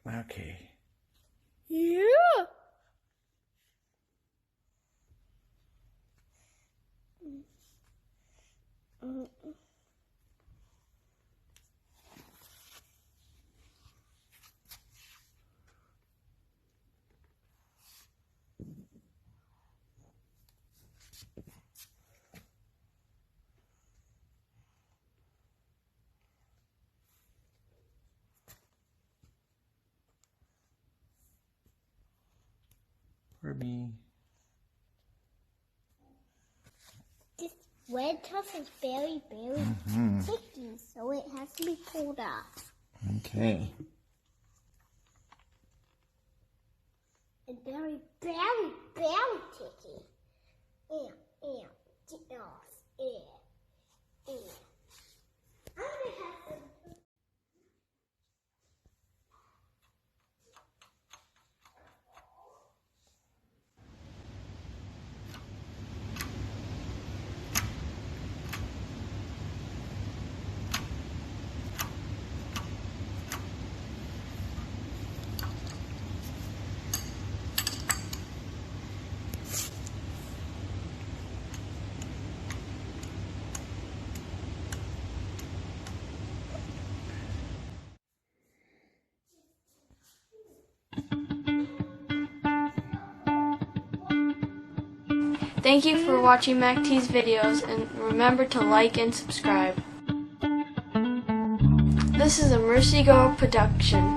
Okay. Yeah. For me. This red stuff is very, very sticky, so it has to be pulled off. Okay. And very, very, very sticky. Get off. I'm gonna have some. Thank you for watching MACT's videos, and remember to like and subscribe. This is a Mercy Go production.